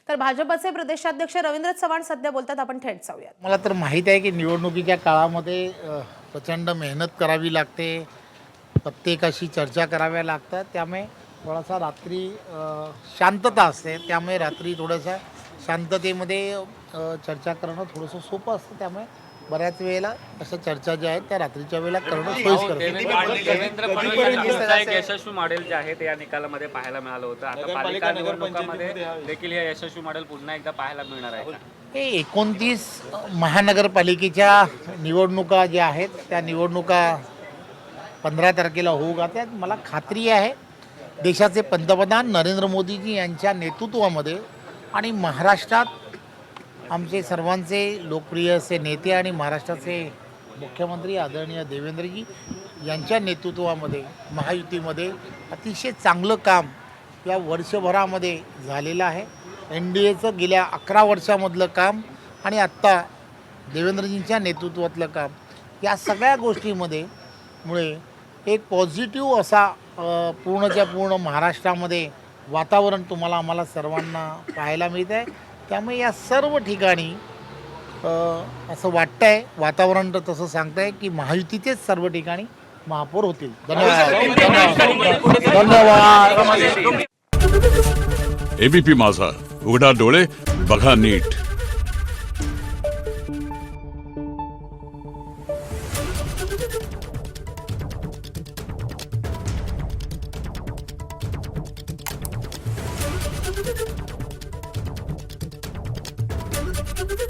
तर भाजपचे प्रदेशाध्यक्ष रवींद्र चव्हाण सध्या बोलतात, आपण थेट जाऊयात। मला तर माहीत आहे की निवडणुकीच्या काळामध्ये प्रचंड मेहनत करावी लागते, प्रत्येकाशी चर्चा कराव्या लागतात, त्यामुळे थोडासा रात्री शांतता असते, त्यामुळे रात्री थोडंसं शांततेमध्ये चर्चा करणं थोडंसं सोपं असतं, त्यामुळे बऱ्याच वेळेला अशा चर्चा ज्या आहेत त्या रात्रीच्या वेळेला करणं सोयीस्कर असतं। देवेंद्र फडणवीसांचं एक यशस्वी मॉडेल जे आहे ते या निकालामध्ये पाहायला मिळालं होतं। आता पालिका निवडणुकामध्ये देखील हे यशस्वी मॉडेल पुन्हा एकदा पाहायला मिळणार आहे का? हे 29 महानगरपालिकेच्या निवडणुका ज्या आहेत त्या निवडणुका 15 तारखेला होऊ घालतात। मला खात्री आहे देशाचे पंतप्रधान नरेंद्र मोदीजी यांच्या नेतृत्वामध्ये आणि महाराष्ट्रात आमचे सर्वांचे लोकप्रिय असे नेते आणि महाराष्ट्राचे मुख्यमंत्री आदरणीय देवेंद्रजी यांच्या नेतृत्वामध्ये महायुतीमध्ये अतिशय चांगलं काम या वर्षभरामध्ये झालेलं आहे। NDAचं गेल्या 11 वर्षामधलं काम आणि आत्ता देवेंद्रजींच्या नेतृत्वातलं काम, या सगळ्या गोष्टीमध्ये मुळे एक पॉझिटिव्ह असा पूर्णच्या पूर्ण महाराष्ट्रामध्ये वातावरण तुम्हाला आम्हाला सर्वांना पाहायला मिळत आहे। त्यामुळे या सर्व ठिकाणी असं वाटतं आहे, वातावरण तर तसं सांगतं आहे की महायुतीचेच सर्व ठिकाणी महापौर होतील। धन्यवाद। ABP माझा, उघडा डोळे बघा नीट।